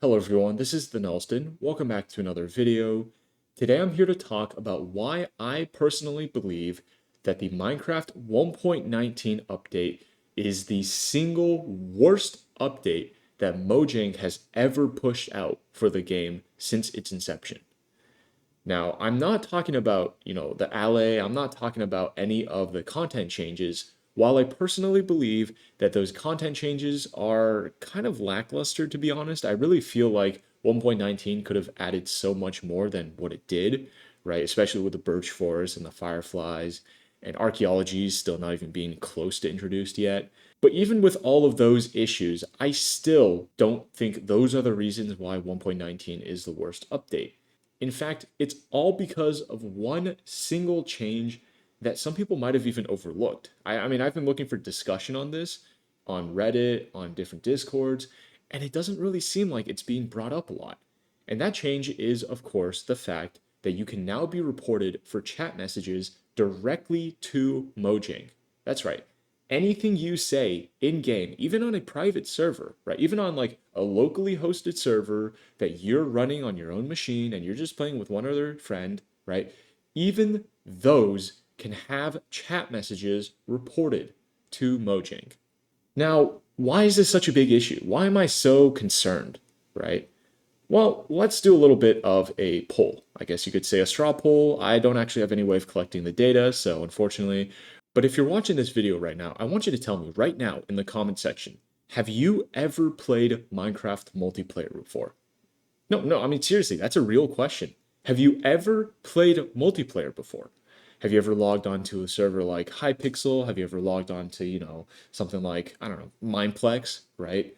Hello everyone, this is TheNelston. Welcome back to another video. Today I'm here to talk about why I personally believe that the Minecraft 1.19 update is the single worst update that Mojang has ever pushed out for the game since its inception. Now, I'm not talking about, the alley, I'm not talking about any of the content changes. While I personally believe that those content changes are kind of lackluster, to be honest, I really feel like 1.19 could have added so much more than what it did, right? Especially with the birch forest and the fireflies, and archaeology is still not even being close to introduced yet. But even with all of those issues, I still don't think those are the reasons why 1.19 is the worst update. In fact, it's all because of one single change that some people might have even overlooked. I mean, I've been looking for discussion on this on Reddit, on different Discords, and it doesn't really seem like it's being brought up a lot. And that change is, of course, the fact that you can now be reported for chat messages directly to Mojang. That's right. Anything you say in game, even on a private server, right? Even on like a locally hosted server that you're running on your own machine and you're just playing with one other friend, right? Even those can have chat messages reported to Mojang. Now, why is this such a big issue? Why am I so concerned, right? Well, let's do a little bit of a poll. I guess you could say a straw poll. I don't actually have any way of collecting the data, so unfortunately. But if you're watching this video right now, I want you to tell me right now in the comment section, have you ever played Minecraft multiplayer before? No, I mean, seriously, that's a real question. Have you ever played multiplayer before? Have you ever logged on to a server like Hypixel? Have you ever logged on to, something like, I don't know, Mineplex, right?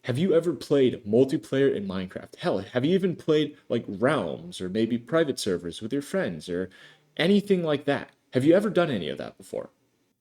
Have you ever played multiplayer in Minecraft? Hell, have you even played like realms or maybe private servers with your friends or anything like that? Have you ever done any of that before?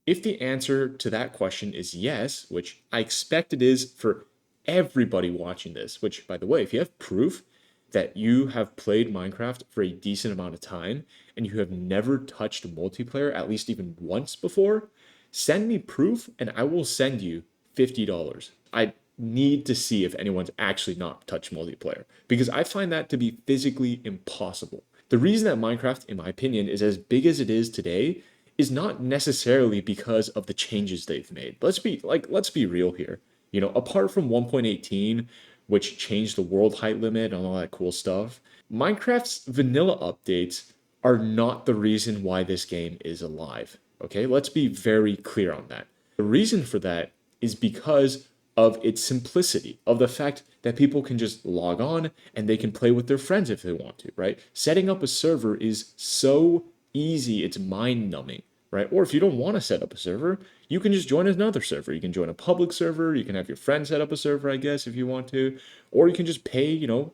If the answer to that question is yes, which I expect it is for everybody watching this, which by the way, if you have proof that you have played Minecraft for a decent amount of time and you have never touched multiplayer, at least even once before, send me proof and I will send you $50. I need to see if anyone's actually not touched multiplayer because I find that to be physically impossible. The reason that Minecraft, in my opinion, is as big as it is today is not necessarily because of the changes they've made. Let's be real here. Apart from 1.18, which changed the world height limit and all that cool stuff, Minecraft's vanilla updates are not the reason why this game is alive. Okay, let's be very clear on that. The reason for that is because of its simplicity, of the fact that people can just log on and they can play with their friends if they want to, right? Setting up a server is so easy, it's mind numbing, right? Or if you don't want to set up a server, you can just join another server. You can join a public server, you can have your friend set up a server, I guess, if you want to, or you can just pay, $10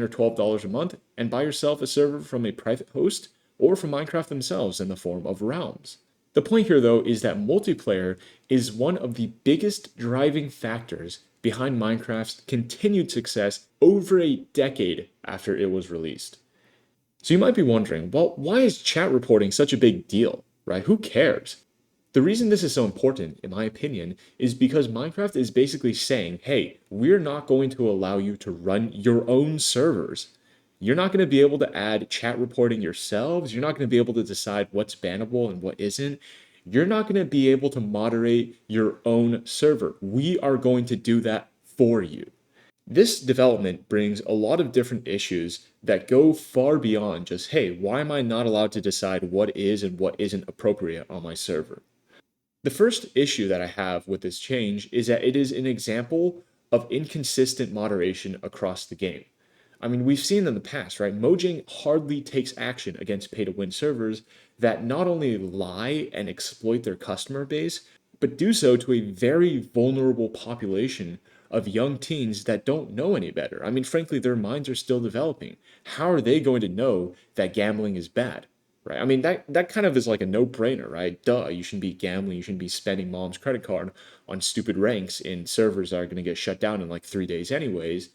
or $12 a month and buy yourself a server from a private host or from Minecraft themselves in the form of realms. The point here, though, is that multiplayer is one of the biggest driving factors behind Minecraft's continued success over a decade after it was released. So you might be wondering, well, why is chat reporting such a big deal, right? Who cares? The reason this is so important, in my opinion, is because Minecraft is basically saying, hey, we're not going to allow you to run your own servers. You're not going to be able to add chat reporting yourselves. You're not going to be able to decide what's bannable and what isn't. You're not going to be able to moderate your own server. We are going to do that for you. This development brings a lot of different issues that go far beyond just, hey, why am I not allowed to decide what is and what isn't appropriate on my server? The first issue that I have with this change is that it is an example of inconsistent moderation across the game. I mean, we've seen in the past, right? Mojang hardly takes action against pay to win servers that not only lie and exploit their customer base, but do so to a very vulnerable population of young teens that don't know any better. I mean, frankly, their minds are still developing. How are they going to know that gambling is bad? Right? I mean, that kind of is like a no-brainer, right? Duh, you shouldn't be gambling, you shouldn't be spending mom's credit card on stupid ranks in servers that are going to get shut down in like 3 days anyways.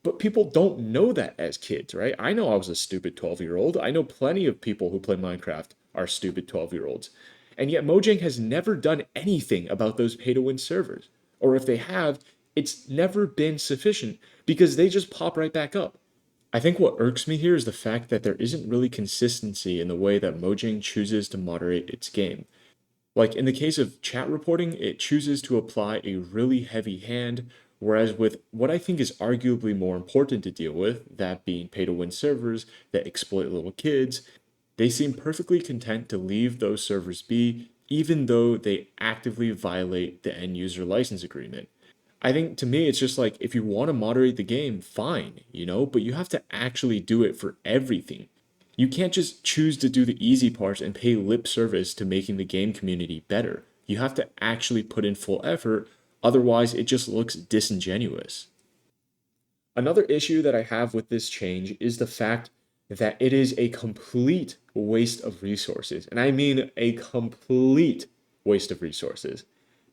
But people don't know that as kids, right? I know I was a stupid 12-year-old. I know plenty of people who play Minecraft are stupid 12-year-olds. And yet Mojang has never done anything about those pay-to-win servers. Or if they have, it's never been sufficient because they just pop right back up. I think what irks me here is the fact that there isn't really consistency in the way that Mojang chooses to moderate its game. Like in the case of chat reporting, it chooses to apply a really heavy hand, whereas with what I think is arguably more important to deal with, that being pay to win servers that exploit little kids, they seem perfectly content to leave those servers be, even though they actively violate the end user license agreement. I think to me, it's just like if you want to moderate the game, fine, but you have to actually do it for everything. You can't just choose to do the easy parts and pay lip service to making the game community better. You have to actually put in full effort, otherwise, it just looks disingenuous. Another issue that I have with this change is the fact that it is a complete waste of resources. And I mean a complete waste of resources.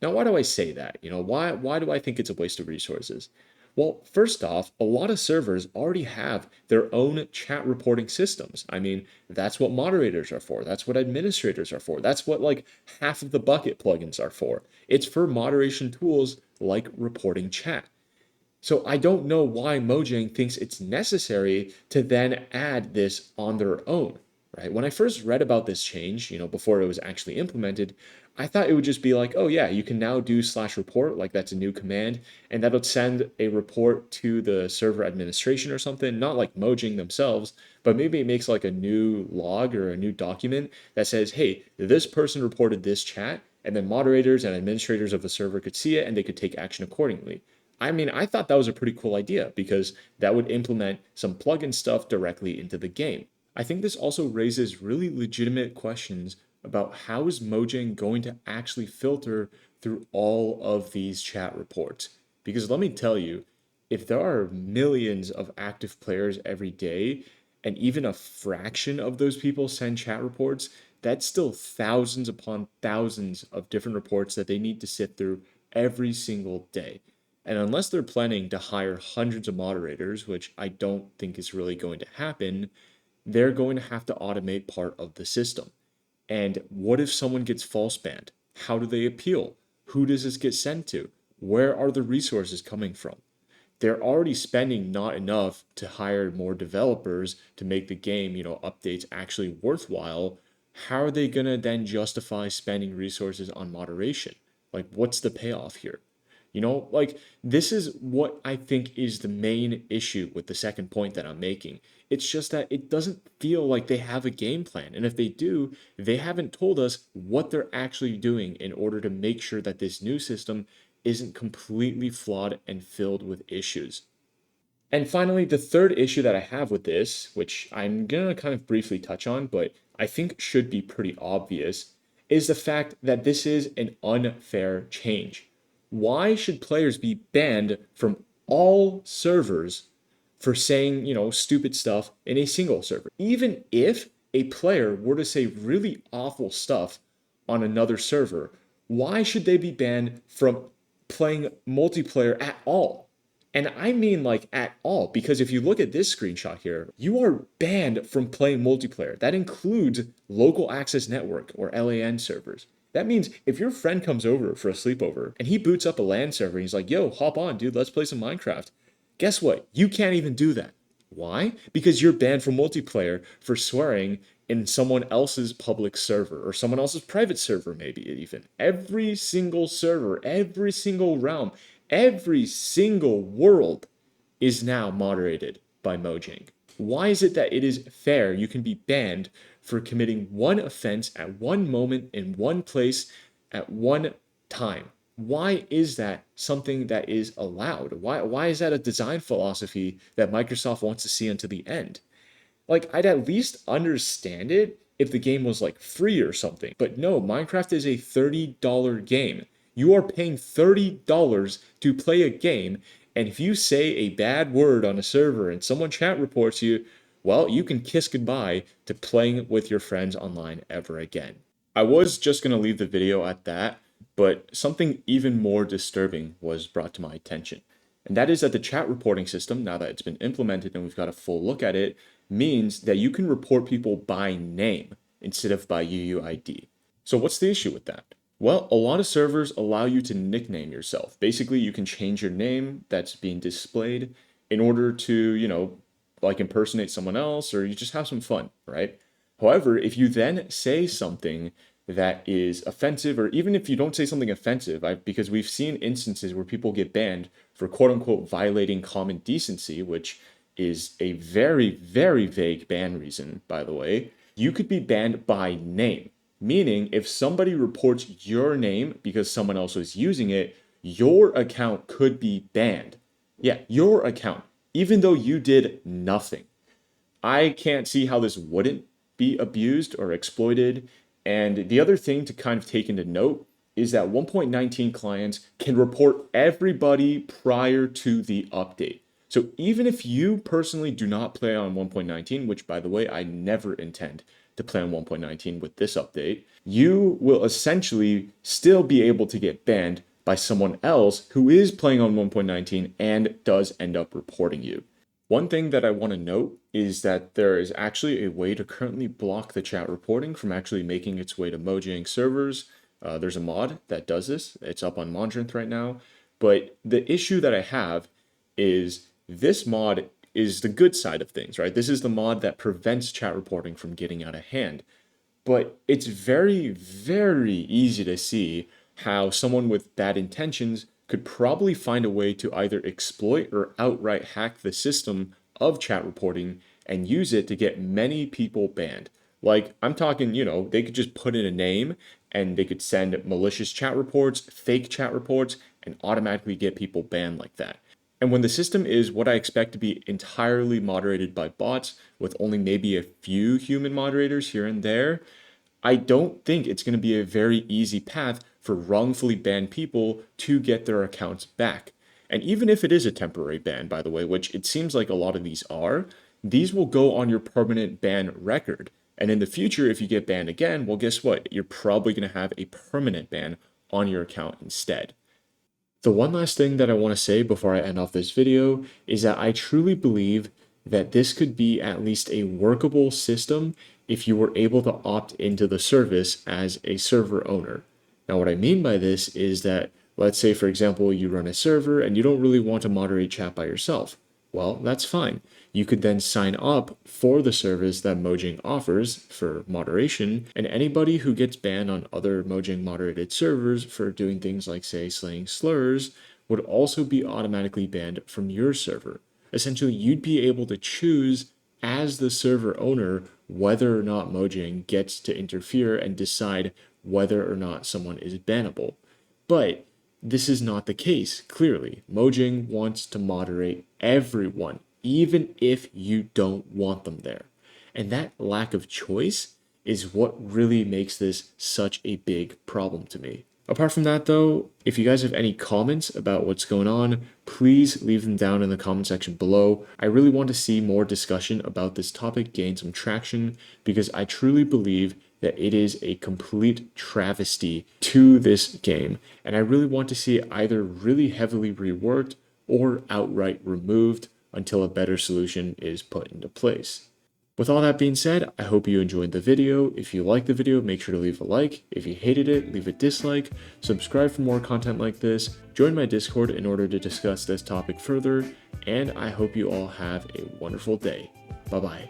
Now, why do I say that? Why do I think it's a waste of resources? Well, first off, a lot of servers already have their own chat reporting systems. I mean, that's what moderators are for. That's what administrators are for. That's what like half of the bucket plugins are for. It's for moderation tools like reporting chat. So I don't know why Mojang thinks it's necessary to then add this on their own, right? When I first read about this change, before it was actually implemented, I thought it would just be like, oh yeah, you can now do /report, like that's a new command, and that'll send a report to the server administration or something, not like Mojang themselves, but maybe it makes like a new log or a new document that says, hey, this person reported this chat, and then moderators and administrators of the server could see it and they could take action accordingly. I mean, I thought that was a pretty cool idea because that would implement some plugin stuff directly into the game. I think this also raises really legitimate questions about how is Mojang going to actually filter through all of these chat reports. Because let me tell you, if there are millions of active players every day, and even a fraction of those people send chat reports, that's still thousands upon thousands of different reports that they need to sit through every single day. And unless they're planning to hire hundreds of moderators, which I don't think is really going to happen, they're going to have to automate part of the system. And what if someone gets false banned? How do they appeal? Who does this get sent to? Where are the resources coming from? They're already spending not enough to hire more developers to make the game, updates actually worthwhile. How are they going to then justify spending resources on moderation? Like, what's the payoff here? Like this is what I think is the main issue with the second point that I'm making. It's just that it doesn't feel like they have a game plan. And if they do, they haven't told us what they're actually doing in order to make sure that this new system isn't completely flawed and filled with issues. And finally, the third issue that I have with this, which I'm going to kind of briefly touch on, but I think should be pretty obvious, is the fact that this is an unfair change. Why should players be banned from all servers for saying, stupid stuff in a single server? Even if a player were to say really awful stuff on another server, why should they be banned from playing multiplayer at all? And I mean like at all, because if you look at this screenshot here, you are banned from playing multiplayer. That includes local access network or LAN servers. That means if your friend comes over for a sleepover and he boots up a LAN server and he's like, yo, hop on, dude, let's play some Minecraft. Guess what? You can't even do that. Why? Because you're banned from multiplayer for swearing in someone else's public server or someone else's private server, maybe even. Every single server, every single realm, every single world is now moderated by Mojang. Why is it that it is fair you can be banned for committing one offense at one moment in one place at one time? Why is that something that is allowed? Why is that a design philosophy that Microsoft wants to see unto the end? Like, I'd at least understand it if the game was like free or something. But no, Minecraft is a $30 game. You are paying $30 to play a game, and if you say a bad word on a server and someone chat reports you, well, you can kiss goodbye to playing with your friends online ever again. I was just going to leave the video at that, but something even more disturbing was brought to my attention. And that is that the chat reporting system, now that it's been implemented and we've got a full look at it, means that you can report people by name instead of by UUID. So what's the issue with that? Well, a lot of servers allow you to nickname yourself. Basically, you can change your name that's being displayed in order to, like impersonate someone else, or you just have some fun, right? However, if you then say something that is offensive, or even if you don't say something offensive, because we've seen instances where people get banned for quote unquote violating common decency, which is a very, very vague ban reason, by the way, you could be banned by name. Meaning, if somebody reports your name because someone else was using it, your account could be banned. Yeah, your account, even though you did nothing. I can't see how this wouldn't be abused or exploited. And the other thing to kind of take into note is that 1.19 clients can report everybody prior to the update. So even if you personally do not play on 1.19, which by the way, I never intend to play on 1.19 with this update, you will essentially still be able to get banned by someone else who is playing on 1.19 and does end up reporting you. One thing that I want to note is that there is actually a way to currently block the chat reporting from actually making its way to Mojang servers. There's a mod that does this. It's up on Mojang right now. But the issue that I have is this mod is the good side of things, right? This is the mod that prevents chat reporting from getting out of hand. But it's very, very easy to see how someone with bad intentions could probably find a way to either exploit or outright hack the system of chat reporting and use it to get many people banned. Like, I'm talking, they could just put in a name and they could send malicious chat reports, fake chat reports, and automatically get people banned like that. And when the system is what I expect to be entirely moderated by bots with only maybe a few human moderators here and there, I don't think it's going to be a very easy path for wrongfully banned people to get their accounts back. And even if it is a temporary ban, by the way, which it seems like a lot of these are, these will go on your permanent ban record. And in the future, if you get banned again, well, guess what? You're probably going to have a permanent ban on your account instead. The one last thing that I want to say before I end off this video is that I truly believe that this could be at least a workable system if you were able to opt into the service as a server owner. Now, what I mean by this is that, let's say, for example, you run a server and you don't really want to moderate chat by yourself. Well, that's fine. You could then sign up for the service that Mojang offers for moderation, and anybody who gets banned on other Mojang moderated servers for doing things like, say, slaying slurs would also be automatically banned from your server. Essentially, you'd be able to choose as the server owner whether or not Mojang gets to interfere and decide whether or not someone is bannable. But this is not the case, clearly. Mojang wants to moderate everyone, even if you don't want them there. And that lack of choice is what really makes this such a big problem to me. Apart from that, though, if you guys have any comments about what's going on, please leave them down in the comment section below. I really want to see more discussion about this topic gain some traction because I truly believe that it is a complete travesty to this game, and I really want to see it either really heavily reworked or outright removed until a better solution is put into place. With all that being said, I hope you enjoyed the video. If you liked the video, make sure to leave a like. If you hated it, leave a dislike. Subscribe for more content like this. Join my Discord in order to discuss this topic further. And I hope you all have a wonderful day. Bye-bye.